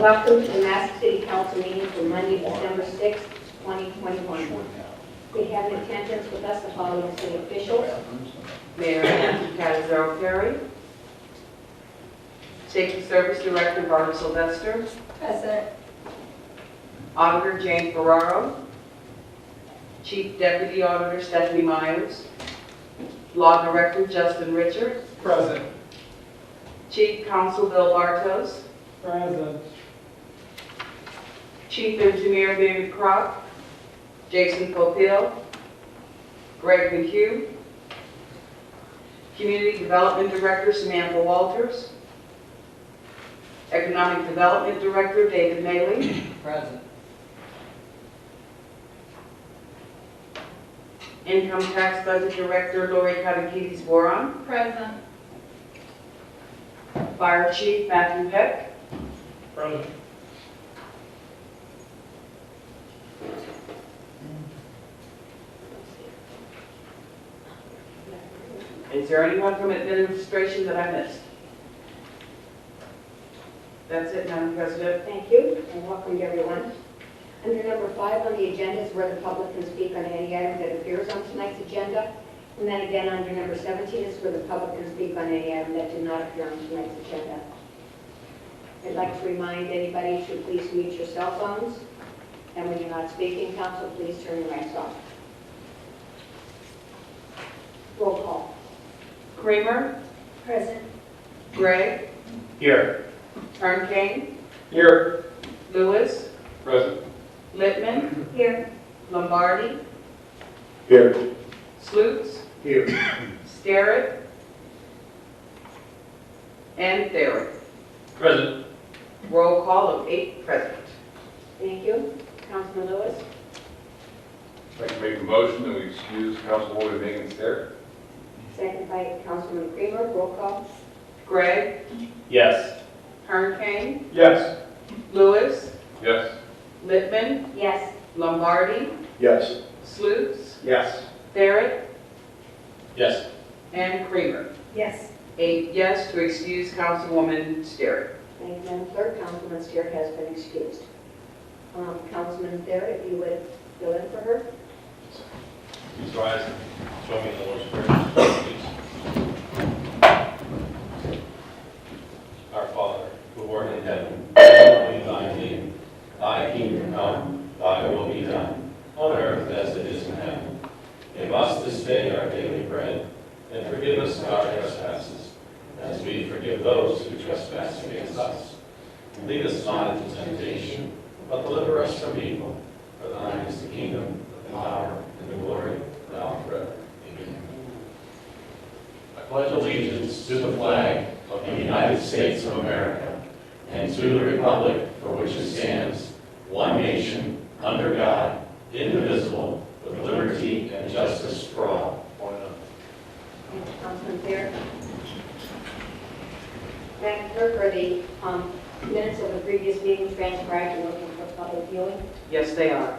Welcome to the Madison City Council meeting for Monday, December 6th, 2021. We have in attendance with us the following city officials. Mayor Ann Catazzaro Perry. Safety Service Director Barbara Sylvester. Present. Auditor Jane Ferraro. Chief Deputy Auditor Stephanie Myers. Law Director Justin Richards. Present. Chief Counsel Bill Bartos. Present. Chief Engineer David Kropp. Jason Popiel. Greg McHugh. Community Development Director Samantha Walters. Economic Development Director David Maley. Present. Income Tax Budget Director Lori Katakides Boron. Present. Fire Chief Matthew Peck. Present. Is there anyone from administration that I missed? That's it, Madam President. Thank you, and welcome to everyone. Under number 5 on the agenda is where the public can speak on any item that appears on tonight's agenda. And then again, under number 17 is where the public can speak on any item that did not appear on tonight's agenda. I'd like to remind anybody to please mute your cell phones. And when you're not speaking, council, please turn your mics off. Roll call. Kramer. Present. Gregg. Here. Turnkane. Here. Lewis. Present. Littman. Here. Lombardi. Here. Slutes. Here. Starrett. And Thayer. Present. Roll call of 8 present. Thank you. Councilman Lewis. I'd like to make a motion that we excuse Councilwoman Megan Starrett. Second by Councilman Kramer. Roll call. Gregg. Yes. Turnkane. Yes. Lewis. Yes. Littman. Yes. Lombardi. Yes. Slutes. Yes. Barrett. Yes. And Kramer. Yes. 8 yes to excuse Councilwoman Starrett. Thank you, Madam Clerk. Councilman Steer has been excused. Councilman Thayer, if you would fill in for her. Please rise and join me in the Lord's Prayer, please. Our Father, who art in heaven, hallowed be thy name. Thy kingdom come, thy will be done, on earth as it is in heaven. Give us this day our daily bread, and forgive us our trespasses, as we forgive those who trespass against us. Lead us not into temptation, but deliver us from evil. For thine is the kingdom, the power, and the glory, now and forever. Amen. I pledge allegiance to the flag of the United States of America, and to the republic for which it stands, one nation, under God, indivisible, with liberty and justice for all. Thank you, Councilman Thayer. Madam Clerk, are the minutes of the previous meeting transcribed and looking for public viewing? Yes, they are.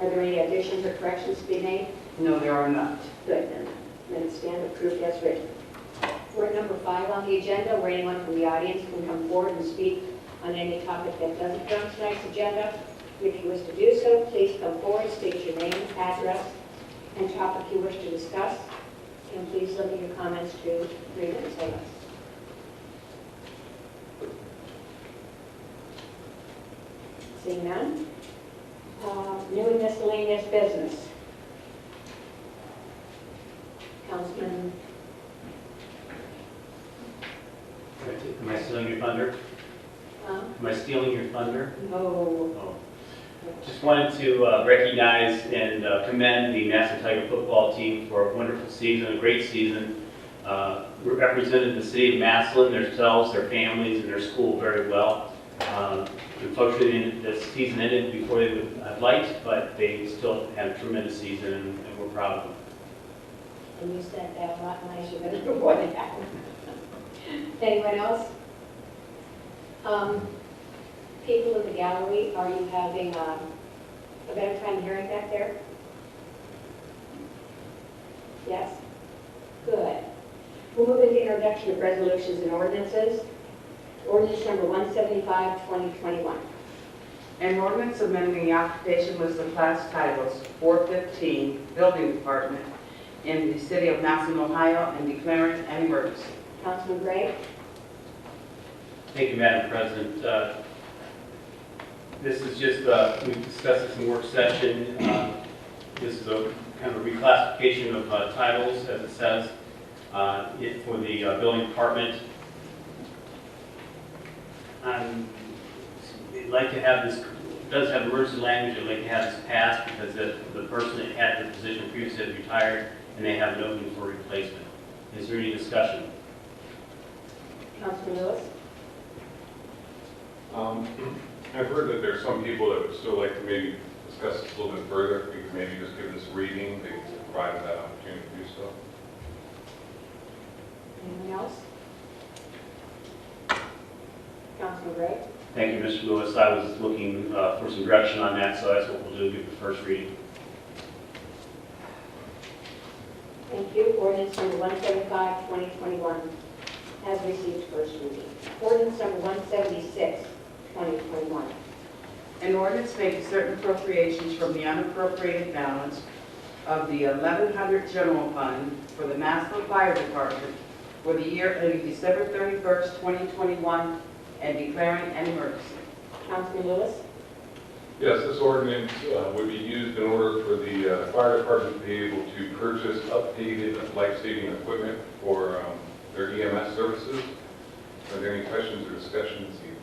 Are there any additions or corrections to be made? No, there are not. Good, then. Minutes stand approved as written. We're at number 5 on the agenda, where anyone from the audience can come forward and speak on any topic that doesn't come on tonight's agenda. If you wish to do so, please come forward, state your name, address, and topic you wish to discuss, and please limit your comments to 3 minutes or less. Seeing none. New and miscellaneous business. Councilman. Am I stealing your thunder? Am I stealing your thunder? No. Oh. Just wanted to recognize and commend the Madison Tiger football team for a wonderful season, a great season. Represented the city of Massillon, themselves, their families, and their school very well. Unfortunately, the season ended before they would have liked, but they still had a tremendous season, and we're proud of them. And you said that a lot nicer than before that happened. Anyone else? People in the gallery, are you having a better time hearing back there? Yes? Good. We'll move into introduction of resolutions and ordinances. Ordinance number 175, 2021. An ordinance amending the occupation list of class titles 415 Building Department in the city of Massillon, Ohio, and declaring an emergency. Councilman Gray? Thank you, Madam President. This is just, we discussed this in work session. This is a kind of a reclassification of titles, as it says, for the building department. I'd like to have this, it does have emergency language, I'd like to have this passed because the person that had the position previously has retired and they have an opening for replacement. Is there any discussion? Councilman Lewis? I've heard that there's some people that would still like to maybe discuss this a little bit further. We could maybe just give this reading. They provided that opportunity to do so. Anyone else? Councilman Gray? Thank you, Mr. Lewis. I was looking for some direction on that, so that's what we'll do, give the first reading. Thank you. Ordinance number 175, 2021 has received first reading. Ordinance number 176, 2021. An ordinance making certain appropriations from the unappropriated balance of the 1100 General Fund for the Massillon Fire Department for the year ending December 31st, 2021, and declaring an emergency. Councilman Lewis? Yes, this ordinance would be used in order for the fire department to be able to purchase updated life-saving equipment for their EMS services. Are there any questions or discussion this evening?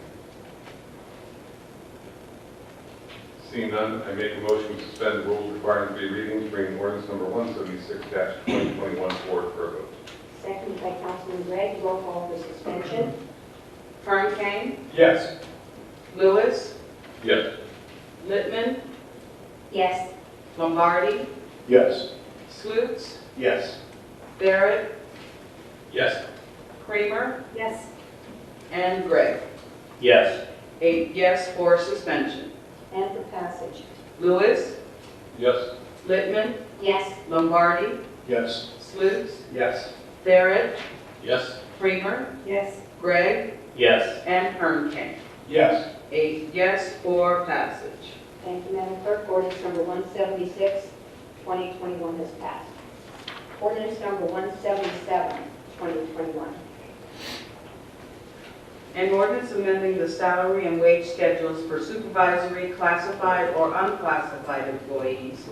Seeing none, I make a motion to suspend the rules requiring 3 readings, bringing ordinance number 176-2021 forward for a vote. Seconded by Councilman Gregg. Roll call for suspension. Hernkane, Yes. Lewis, Yes. Littman, Yes. Lombardi, Yes. Slutes, Yes. Barrett, Yes. Kramer, Yes. and Gregg. Yes. 8 yes for suspension. And for passage. Lewis, Yes. Littman, Yes. Lombardi, Yes. Slutes, Yes. Barrett, Yes. Kramer, Yes. Gregg, Yes. and Hernkane. Yes. 8 yes for passage. Thank you, Madam Clerk. Ordinance number 176, 2021 has passed. Ordinance number 177, 2021. An ordinance amending the salary and wage schedules for supervisory, classified or unclassified employees,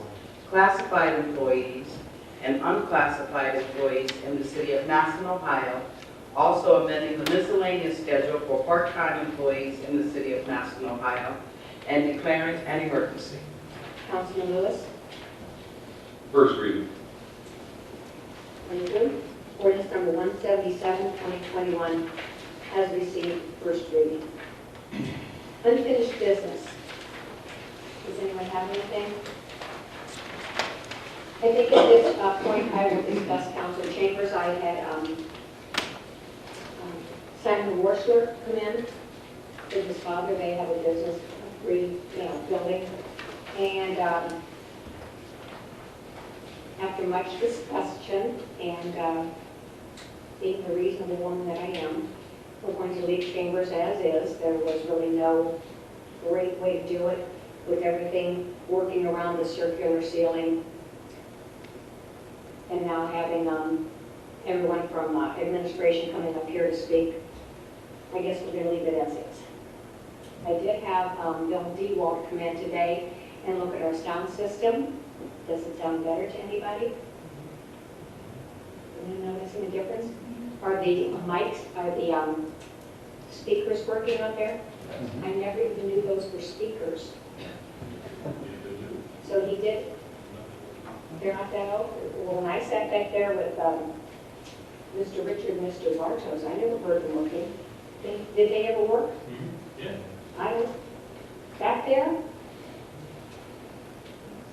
and unclassified employees in the city of Madison, Ohio, also amending the miscellaneous schedule for part-time employees in the city of Madison, Ohio, and declaring an emergency. Councilman Lewis? First reading. Thank you. Ordinance number 177, 2021 has received first reading. Unfinished business. Does anyone have anything? I think at this point I will discuss Councilor Chambers. I had Simon Worcester come in with his father. They have a business, building. And after much discussion and being the reasonable woman that I am, we're going to leave Chambers as is. There was really no great way to do it with everything working around the circular ceiling. And now having everyone from administration coming up here to speak, I guess we're going to leave it as is. I did have Bill DeWalt come in today and look at our sound system. Does it sound better to anybody? Anyone noticing a difference? Are the mics, are the speakers working out there? I never even knew those were speakers. So he did. They're not that old. Well, when I sat back there with Mr. Richard and Mr. Bartos, I never heard them working. Did they ever work? Yeah. I don't. Back there?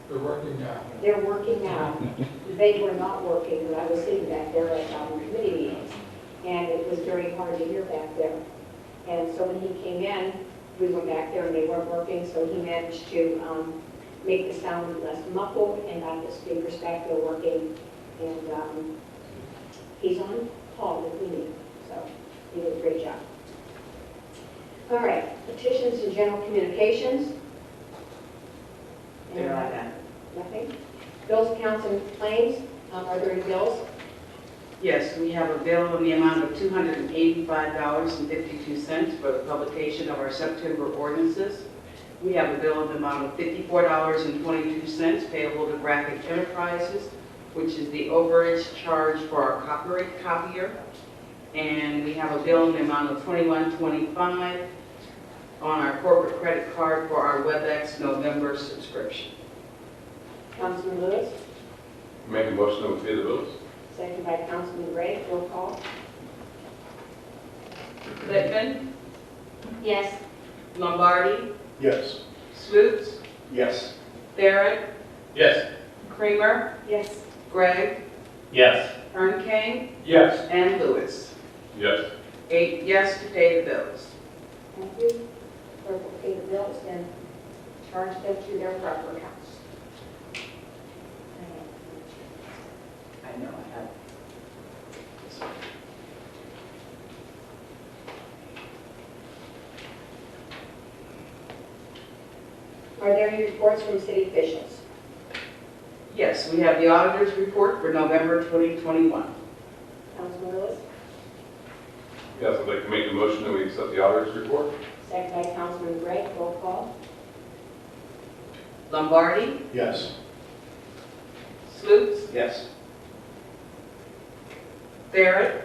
They're working now. They're working now. They were not working, but I was sitting back there at committee meetings, and it was very hard to hear back there. And so when he came in, we were back there and they weren't working, so he managed to make the sound less muffled and got the speakers back there working. And he's on call if we need, so he did a great job. All right, petitions and general communications. There I am. Nothing. Bills, accounts, and claims. Are there any bills? Yes, we have a bill in the amount of $285.52 for the publication of our September ordinances. We have a bill in the amount of $54.22 payable to Graphic Enterprises, which is the overage charge for our copier. And we have a bill in the amount of $21.25 on our corporate credit card for our WebEx November subscription. Councilman Lewis, Make a motion to pay the bills? second by Councilman Gray. Roll call. Littman, Yes. Lombardi, Yes. Slutes, Yes. Barrett, Yes. Creamer, Yes. Gregg, Yes. Ernkane, Yes. and Lewis. Yes. 8 yes to pay the bills. Thank you. Clerk will pay the bills and charge them to their proper accounts. I know I have. Are there any reports from city officials? Yes, we have the auditor's report for November 2021. Councilman Lewis, Yes, I'd like to make a motion that we accept the auditor's report. second by Councilman Gray. Roll call. Lombardi, Yes. Slutes, Yes. Barrett,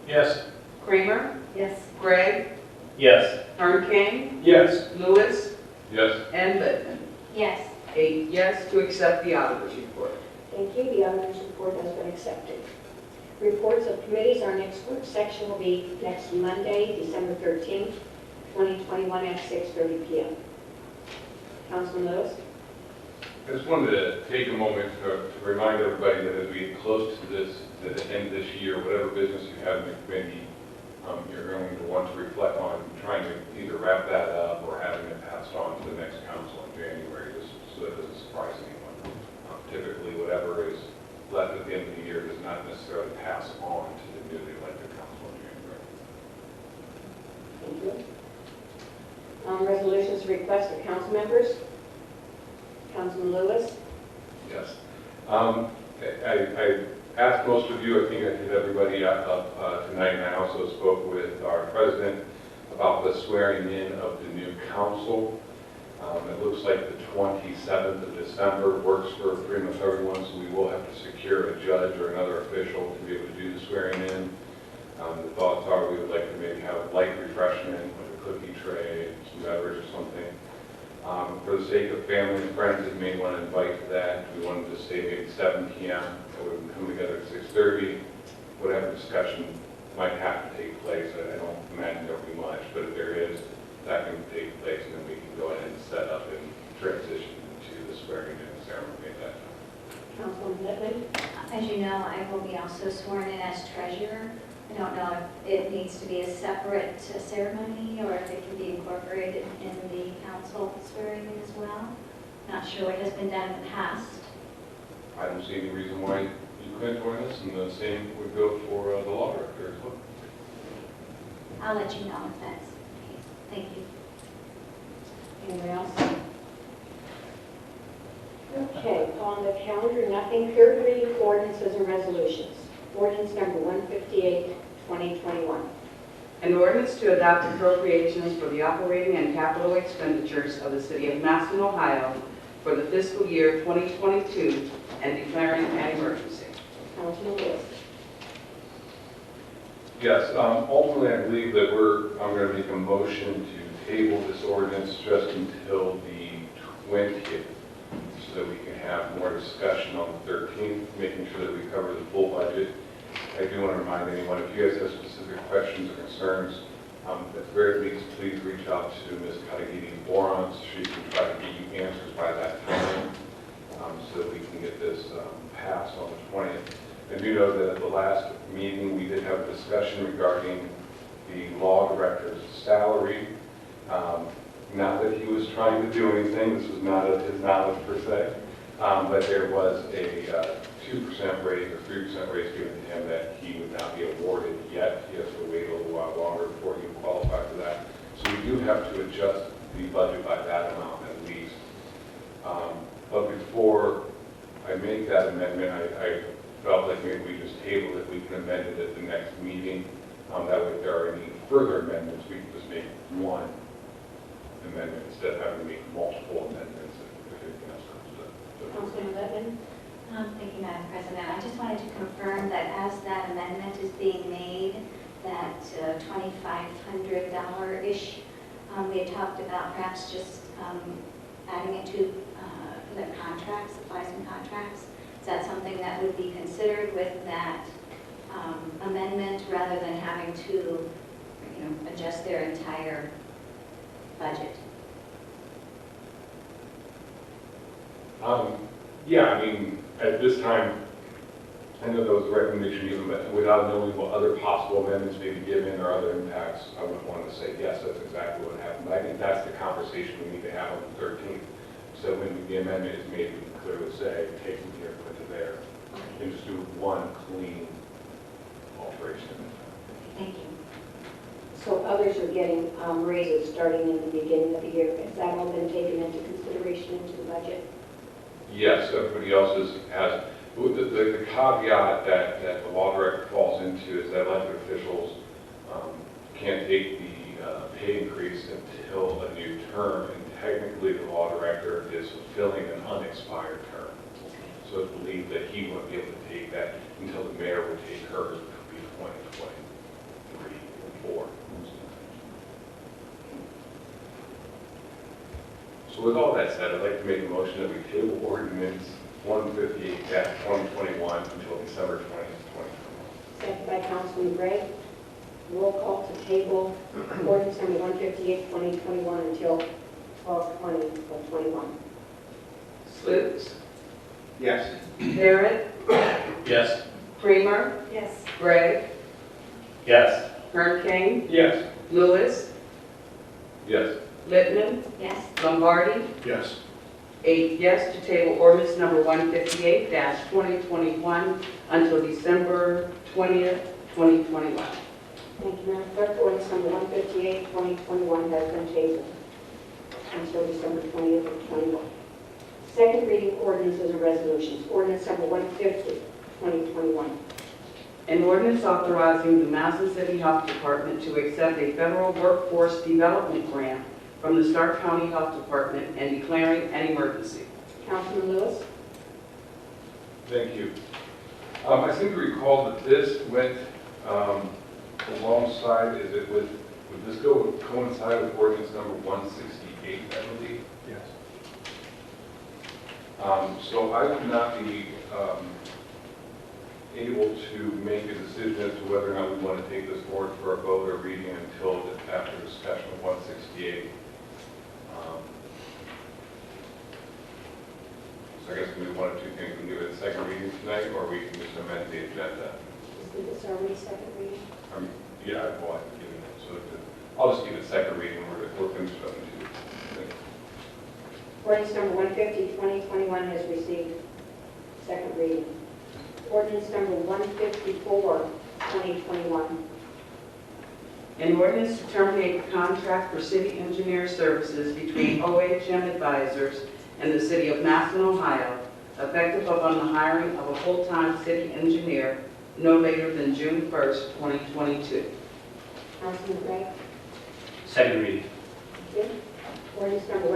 Yes. Creamer, Yes. Gregg, Yes. Ernkane, Yes. Lewis, Yes. and Littman. Yes. 8 yes to accept the auditor's report. Thank you. The auditor's report has been accepted. Reports of committees, our next work section will be next Monday, December 13th, 2021 at 6:30 p.m. Councilman Lewis? I just wanted to take a moment to remind everybody that as we get close to the end of this year, whatever business you have in the committee, you're going to want to reflect on trying to either wrap that up or having it passed on to the next council in January, just so that it doesn't surprise anyone. Typically, whatever is left at the end of the year does not necessarily pass on to the newly elected council in January. Thank you. Resolutions to request of council members. Councilman Lewis? Yes. I asked most of you, I think I hit everybody up tonight, and I also spoke with our president about the swearing in of the new council. It looks like the 27th of December works for pretty much everyone, so we will have to secure a judge or another official to be able to do the swearing in. The thoughts are we would like to maybe have a light refreshment, like a cookie tray, some beverage or something. For the sake of family and friends that you may want to invite to that, we wanted to say maybe 7 p.m. that we would come together at 6:30. Whatever discussion might have to take place, I don't imagine there'll be much, but if there is, that can take place, and then we can go ahead and set up and transition to the swearing-in ceremony at that time. Councilman Littman? As you know, I will be also sworn in as treasurer. I don't know if it needs to be a separate ceremony or if it can be incorporated in the council swearing in as well. Not sure what has been done in the past. I don't see any reason why you couldn't join us, and the same would go for the law director as well. I'll let you know if that's the case. Thank you. Anyone else? Okay, on the calendar, nothing. Third reading of ordinances and resolutions. Ordinance number 158, 2021. An ordinance to adopt appropriations for the operating and capital expenditures of the city of Madison, Ohio for the fiscal year 2022 and declaring an emergency. Councilman Lewis? Yes, ultimately, I believe that I'm going to make a motion to table this ordinance just until the 20th, so that we can have more discussion on the 13th, making sure that we cover the full budget. I do want to remind anyone, if you guys have specific questions or concerns, at the very least, please reach out to Ms. Katagidi-Boron, so she can try to get you answers by that time, so that we can get this passed on the 20th. I do know that at the last meeting, we did have a discussion regarding the law director's salary. Not that he was trying to do anything, this was not of his knowledge per se, but there was a 2% raise or 3% raise given to him that he would not be awarded yet. He has to wait a little while longer before he can qualify for that. So we do have to adjust the budget by that amount at least. But before I make that amendment, I felt like maybe we just table it, we can amend it at the next meeting. That way, if there are any further amendments, we can just make one amendment instead of having to make multiple amendments if anything else comes up. Councilman Letman? Thank you, Madam President. I just wanted to confirm that as that amendment is being made, that $2,500-ish, we had talked about perhaps just adding it to the contracts, supplies and contracts. Is that something that would be considered with that amendment rather than having to, adjust their entire budget? Yeah, I mean, at this time, I know there was a recommendation given, but without knowing what other possible amendments may be given or other impacts, I wouldn't want to say, yes, that's exactly what happened. I think that's the conversation we need to have on the 13th. So when the amendment is made, we can clearly say, take from here, put to there, and just do one clean alteration. Thank you. So others are getting raises starting in the beginning of the year. Has that all been taken into consideration into the budget? Yes, everybody else has. The caveat that the law director falls into is that elected officials can't take the pay increase until a new term, and technically the law director is fulfilling an unexpired term. So it's believed that he won't be able to take that until the mayor would take hers, which would be 2023 and 4. So with all that said, I'd like to make a motion that we table ordinance 158-2021 until December 20th, 2021. Second by Councilman Gray. Roll call to table ordinance number 158-2021 until 12/20/21. Slutes, Yes. Barrett, Yes. Creamer, Yes. Gray, Yes. Hurricane, Yes. Lewis, Yes. Littman, Yes? Lombardi. Yes. 8 yes to table ordinance number 158-2021 until December 20th, 2021. Thank you, Madam Clerk. Ordinance number 158-2021 has been tabled until December 20th of 21. Second reading ordinances and resolutions. Ordinance number 150-2021. An ordinance authorizing the Madison City Health Department to accept a federal workforce development grant from the Stark County Health Department and declaring an emergency. Councilman Lewis? Thank you. I seem to recall that this went alongside, would this coincide with ordinance number 168, I believe? Yes. So I would not be able to make a decision as to whether or not we want to take this forward for a vote or reading until after discussion of 168. So I guess we do one of two things. We can give it a second reading tonight, or we can just amend the agenda. Is this already second reading? Yeah, well, I've given it. So I'll just give it a second reading. We're finished up in 2. Ordinance number 150-2021 has received second reading. Ordinance number 154-2021. An ordinance to terminate the contract for city engineer services between OHM Advisors and the city of Massillon, Ohio, effective upon the hiring of a full-time city engineer no later than June 1st, 2022. Councilman Gray? Second reading. Thank you. Ordinance number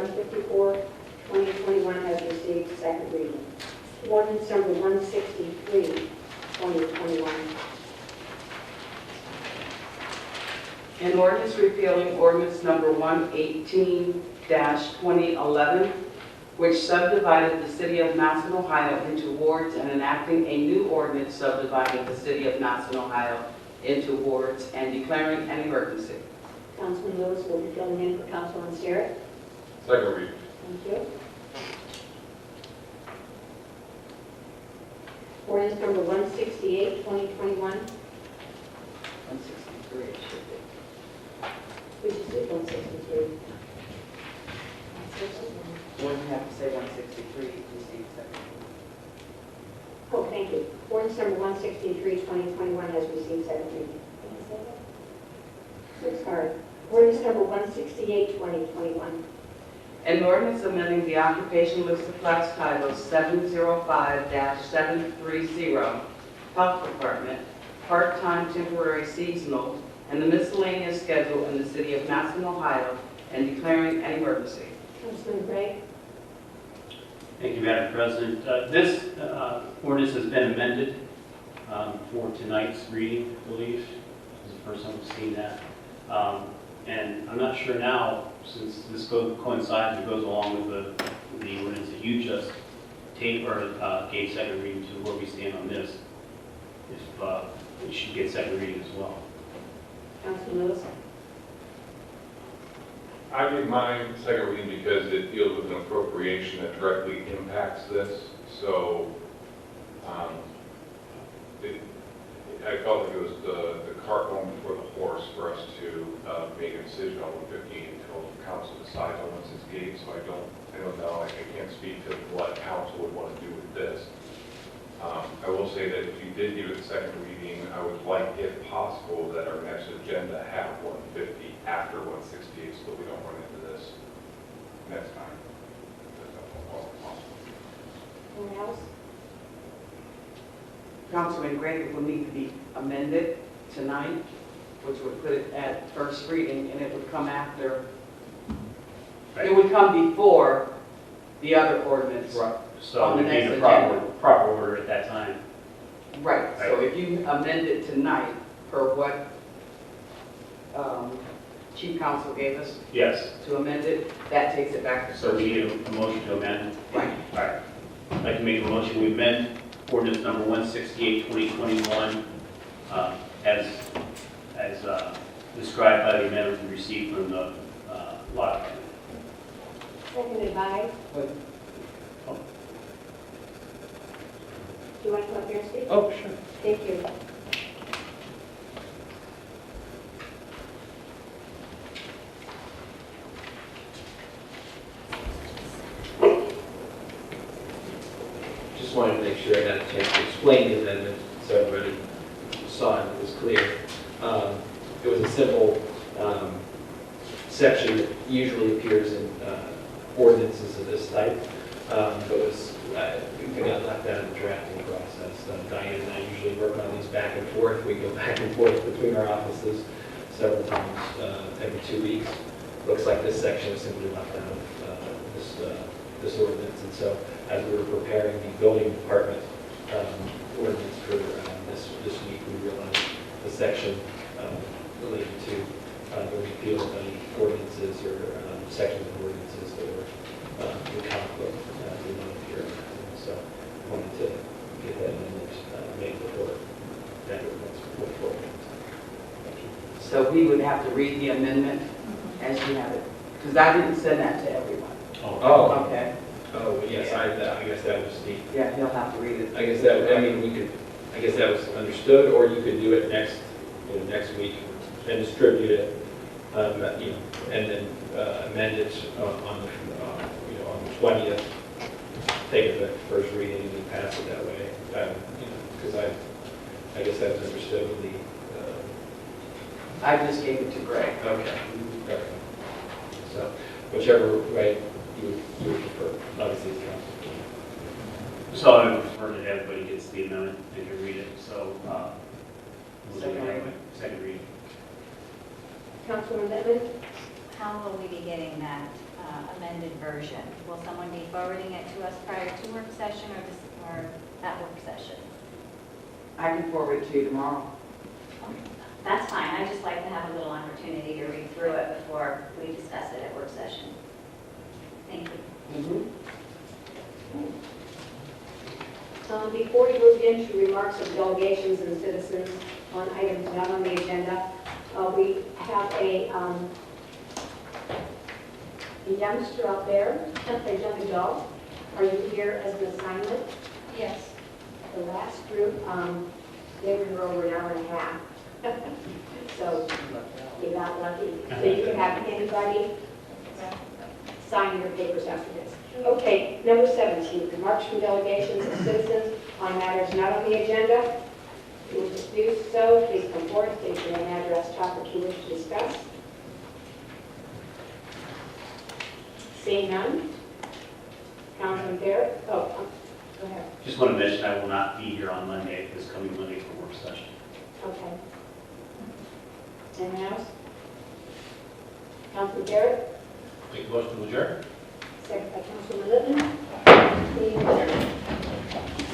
154-2021 has received second reading. Ordinance number 163-2021. An ordinance repealing ordinance number 118-2011, which subdivided the city of Madison, Ohio into wards, and enacting a new ordinance subdividing the city of Madison, Ohio into wards and declaring an emergency. Councilman Lewis will be filling in for Councilman Sterrett. Second reading. Thank you. Ordinance number 168-2021. 163 it should be. We just did 163. Well, you have to say 163 to receive second. Oh, thank you. Ordinance number 163-2021 has received second reading. So sorry. Ordinance number 168, 2021. An ordinance amending the occupation list of class title 705-730, Health Department, part-time, temporary, seasonal, and the miscellaneous schedule in the city of Madison, Ohio, and declaring an emergency. Councilman Gray. Thank you, Madam President. This ordinance has been amended for tonight's reading, I believe. This is the first time we've seen that. And I'm not sure now, since this coincides or goes along with the ordinance that you just gave second reading to, where we stand on this, if it should get second reading as well. Councilman Lewis. I give mine second reading because it deals with an appropriation that directly impacts this. So I felt like it was the cart going before the horse for us to make a decision on 158 until the council decides on what's its gate. So I don't know. I can't speak to what council would want to do with this. I will say that if you did give it a second reading, I would like, if possible, that our next agenda have 150 after 168, so that we don't run into this next time. That's all possible. Anyone else? Councilman Gray, it will need to be amended tonight, which would put it at first reading, and it would come after, it would come before the other ordinance. Right. So On the we need next a agenda. proper order at that time. Right, so if you amend it tonight per what Chief Counsel gave us Yes. to amend it, that takes it back to So first we need reading. a motion to amend. Right. All right. I'd like to make a motion to amend ordinance number 168, 2021, as described by the amendment we received from the law department. Seconded by? Oh. Do you want to come up here and speak? Oh, sure. Thank you. Just wanted to make sure I had a chance to explain the amendment so everybody saw it and it was clear. It was a simple section that usually appears in ordinances of this type, but was we got left out of the drafting process. Diane and I usually work on these back and forth. We go back and forth between our offices several times every 2 weeks. Looks like this section is simply left out of this ordinance, and so as we were preparing the building department ordinance for this week, we realized the section related to the repeal of any ordinances or sections of ordinances that were in conflict did not appear. So I wanted to get that amendment made before that ordinance before forward. Thank you. So we would have to read the amendment as you have it, because I didn't send that to everyone. Oh, Okay, oh, yes, I guess that was the, yeah, he'll have to read it. I guess that, I mean, we could, I guess that was understood, or you could do it next week and distribute it, and then amend it on the 20th, take it to first reading and then pass it that way, because I guess that was understood with the, I just gave it to Greg. okay. So, whichever way you would prefer, obviously the council. So I would prefer that everybody gets the amendment and can read it, so we'll do it that way. Second reading. Councilman Littman? How will we be getting that amended version? Will someone be forwarding it to us prior to work session or at work session? I can forward it to you tomorrow. That's fine. I just like to have a little opportunity to read through it before we discuss it at work session. Thank you. Before we move into remarks of delegations and citizens on items not on the agenda, we have a youngster out there, a young adult. Are you here as an assignment? Yes. The last group, they were over an hour and a half. So you got lucky. So you can have anybody sign your papers after this. Okay, number 17, remarks from delegations and citizens on matters not on the agenda. If you wish to do so, please come forward, state your name, address, topic you wish to discuss. Seeing none? Councilman Barrett? Oh, go ahead. Just want to mention I will not be here on Monday, this coming Monday for work session. Okay. Anyone else? Councilman Barrett? Make a motion to adjourn? Second by Councilman Littman. Meeting adjourned.